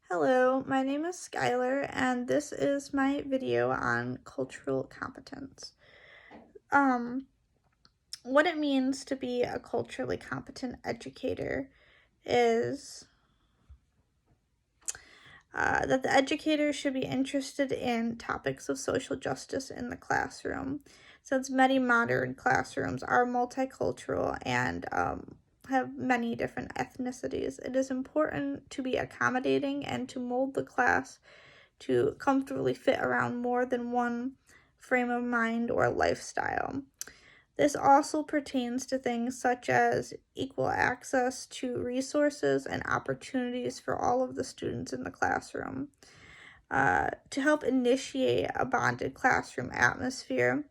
Hello, my name is Skylar, and this is my video on cultural competence. Um, what it means to be a culturally competent educator is that the educator should be interested in topics of social justice in the classroom, since many modern classrooms are multicultural and have many different ethnicities. It is important to be accommodating and to mold the class to comfortably fit around more than one frame of mind or lifestyle. This also pertains to things such as equal access to resources and opportunities for all of the students in the classroom. To help initiate a bonded classroom atmosphere,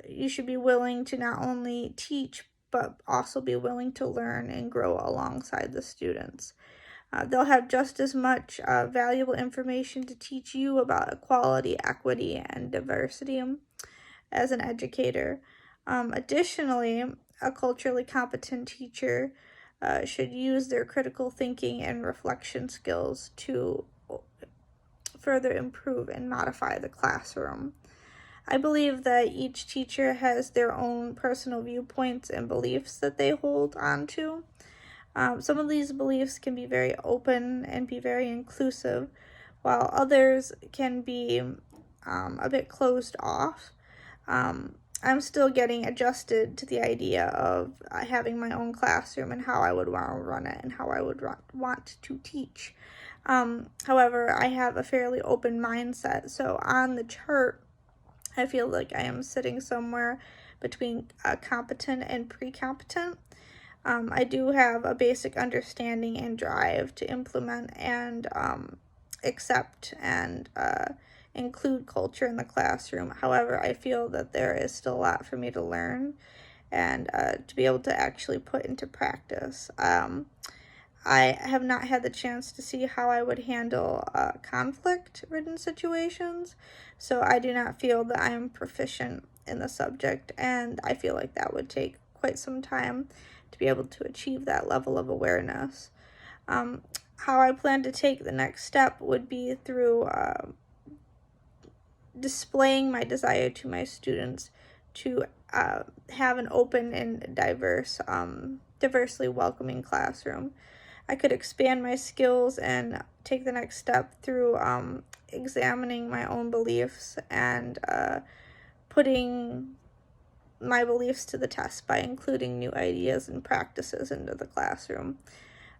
you should be willing to not only teach, but also be willing to learn and grow alongside the students. They'll have just as much valuable information to teach you about equality, equity, and diversity as an educator. Additionally, a culturally competent teacher should use their critical thinking and reflection skills to further improve and modify the classroom. I believe that each teacher has their own personal viewpoints and beliefs that they hold on to. Some of these beliefs can be very open and be very inclusive, while others can be a bit closed off. I'm still getting adjusted to the idea of having my own classroom and how I would want to run it and how I would want to teach. However, I have a fairly open mindset, so on the chart, I feel like I am sitting somewhere between competent and pre-competent. I do have a basic understanding and drive to implement and accept and include culture in the classroom. However, I feel that there is still a lot for me to learn and to be able to actually put into practice. I have not had the chance to see how I would handle conflict-ridden situations, so I do not feel that I am proficient in the subject, and I feel like that would take quite some time to be able to achieve that level of awareness. How I plan to take the next step would be through displaying my desire to my students to have an open and diversely welcoming classroom. I could expand my skills and take the next step through examining my own beliefs and putting my beliefs to the test by including new ideas and practices into the classroom.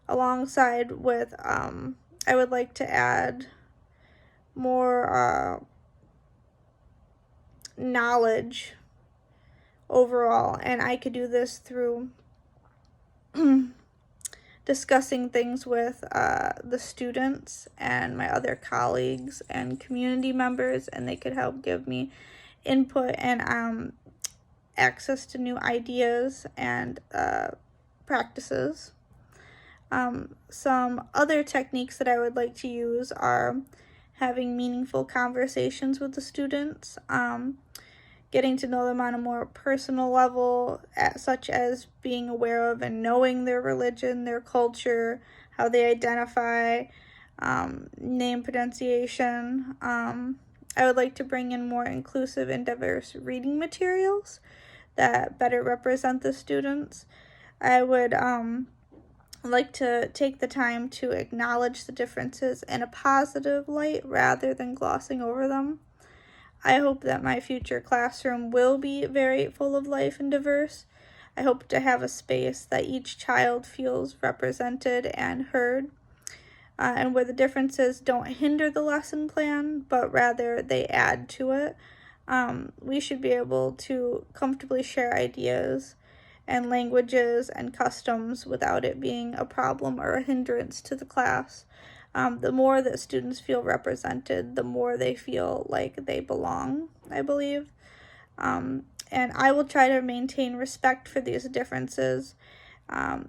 Alongside with, I would like to add more knowledge overall, and I could do this through discussing things with the students and my other colleagues and community members, and they could help give me input and access to new ideas and practices. Some other techniques that I would like to use are having meaningful conversations with the students, getting to know them on a more personal level, such as being aware of and knowing their religion, their culture, how they identify, name pronunciation. I would like to bring in more inclusive and diverse reading materials that better represent the students. I would like to take the time to acknowledge the differences in a positive light rather than glossing over them. I hope that my future classroom will be very full of life and diverse. I hope to have a space that each child feels represented and heard, and where the differences don't hinder the lesson plan, but rather they add to it. We should be able to comfortably share ideas and languages and customs without it being a problem or a hindrance to the class. The more that students feel represented, the more they feel like they belong, I believe. And I will try to maintain respect for these differences,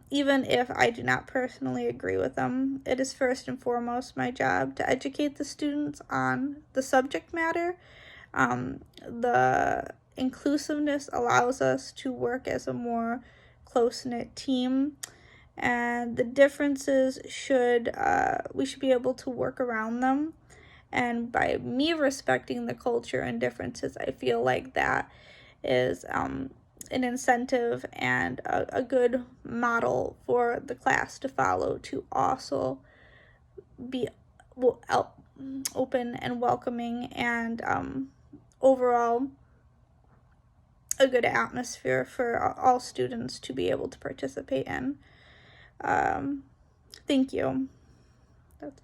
even if I do not personally agree with them. It is first and foremost my job to educate the students on the subject matter. The inclusiveness allows us to work as a more close-knit team, and the differences we should be able to work around them. And by me respecting the culture and differences, I feel like that is an incentive and a good model for the class to follow, to also be open and welcoming, and overall a good atmosphere for all students to be able to participate in. Thank you. That's